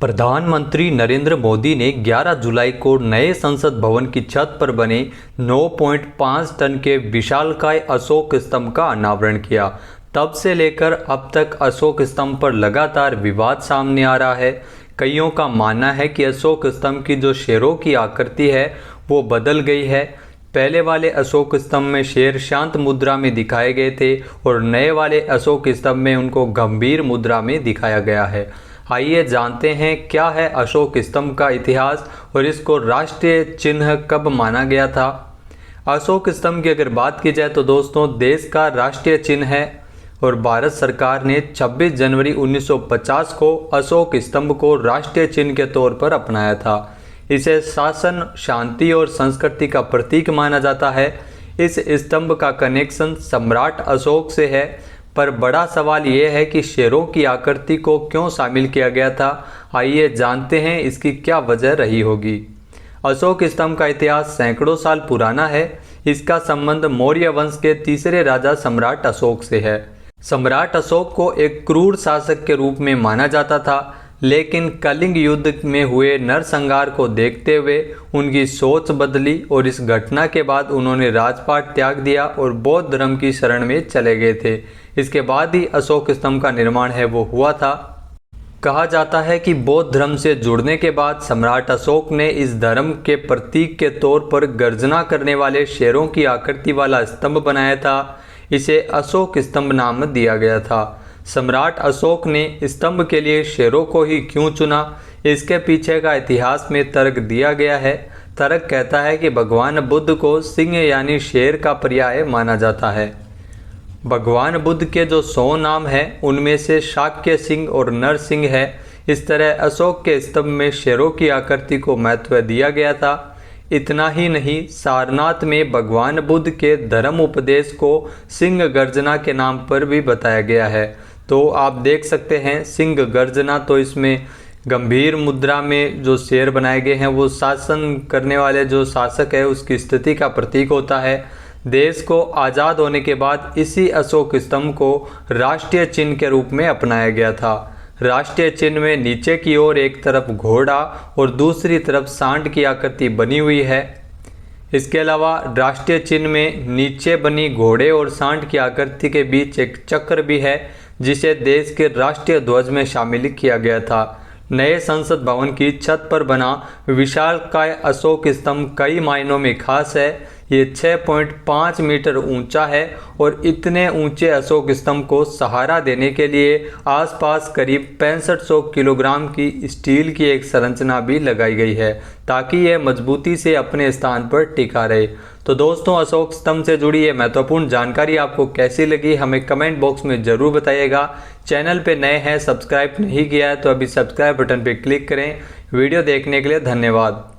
प्रधानमंत्री नरेंद्र मोदी ने 11 जुलाई को नए संसद भवन की छत पर बने 9.5 टन के विशालकाय अशोक स्तंभ का अनावरण किया। तब से लेकर अब तक अशोक स्तंभ पर लगातार विवाद सामने आ रहा है। कईयों का मानना है कि अशोक स्तंभ की जो शेरों की आकृति है वो बदल गई है। पहले वाले अशोक स्तंभ में शेर शांत मुद्रा में दिखाए गए थे और नए वाले अशोक स्तंभ में उनको गंभीर मुद्रा में दिखाया गया है। आइए जानते हैं क्या है अशोक स्तंभ का इतिहास और इसको राष्ट्रीय चिन्ह कब माना गया था। अशोक स्तंभ की अगर बात की जाए तो दोस्तों देश का राष्ट्रीय चिन्ह है और भारत सरकार ने 26 जनवरी 1950 को अशोक स्तंभ को राष्ट्रीय चिन्ह के तौर पर अपनाया था। इसे शासन, शांति और संस्कृति का प्रतीक माना जाता है। इस स्तंभ का कनेक्शन सम्राट अशोक से है, पर बड़ा सवाल ये है कि शेरों की आकृति को क्यों शामिल किया गया था। आइए जानते हैं इसकी क्या वजह रही होगी। अशोक स्तंभ का इतिहास सैकड़ों साल पुराना है। इसका संबंध मौर्य वंश के तीसरे राजा सम्राट अशोक से है। सम्राट अशोक को एक क्रूर शासक के रूप में माना जाता था, लेकिन कलिंग युद्ध में हुए नरसंहार को देखते हुए उनकी सोच बदली और इस घटना के बाद उन्होंने राजपाट त्याग दिया और बौद्ध धर्म की शरण में चले गए थे। इसके बाद ही अशोक स्तंभ का निर्माण है वो हुआ था। कहा जाता है कि बौद्ध धर्म से जुड़ने के बाद सम्राट अशोक ने इस धर्म के प्रतीक के तौर पर गर्जना करने वाले शेरों की आकृति वाला स्तंभ बनाया था। इसे अशोक स्तंभ नाम दिया गया था। सम्राट अशोक ने स्तंभ के लिए शेरों को ही क्यों चुना, इसके पीछे का इतिहास में तर्क दिया गया है। तर्क कहता है कि भगवान बुद्ध को सिंह यानी शेर का पर्याय माना जाता है। भगवान बुद्ध के जो 100 नाम हैं उनमें से शाक्य सिंह और नरसिंह है। इस तरह अशोक के स्तंभ में शेरों की आकृति को महत्व दिया गया था। इतना ही नहीं, सारनाथ में भगवान बुद्ध के धर्म उपदेश को सिंह गर्जना के नाम पर भी बताया गया है। तो आप देख सकते हैं सिंह गर्जना, तो इसमें गंभीर मुद्रा में जो शेर बनाए गए हैं वो शासन करने वाले जो शासक है उसकी स्थिति का प्रतीक होता है। देश को आज़ाद होने के बाद इसी अशोक स्तंभ को राष्ट्रीय चिन्ह के रूप में अपनाया गया था। राष्ट्रीय चिन्ह में नीचे की ओर एक तरफ घोड़ा और दूसरी तरफ सांड की आकृति बनी हुई है। इसके अलावा राष्ट्रीय चिन्ह में नीचे बनी घोड़े और सांड की आकृति के बीच एक चक्र भी है, जिसे देश के राष्ट्रीय ध्वज में शामिल किया गया था। नए संसद भवन की छत पर बना विशालकाय अशोक स्तंभ कई मायनों में खास है। ये 6.5 मीटर ऊंचा है और इतने ऊंचे अशोक स्तंभ को सहारा देने के लिए आसपास करीब 6500 किलोग्राम की स्टील की एक संरचना भी लगाई गई है, ताकि यह मजबूती से अपने स्थान पर टिका रहे। तो दोस्तों, अशोक स्तंभ से जुड़ी ये महत्वपूर्ण जानकारी आपको कैसी लगी हमें कमेंट बॉक्स में ज़रूर बताइएगा। चैनल पे नए हैं, सब्सक्राइब नहीं किया है तो अभी सब्सक्राइब बटन पे क्लिक करें। वीडियो देखने के लिए धन्यवाद।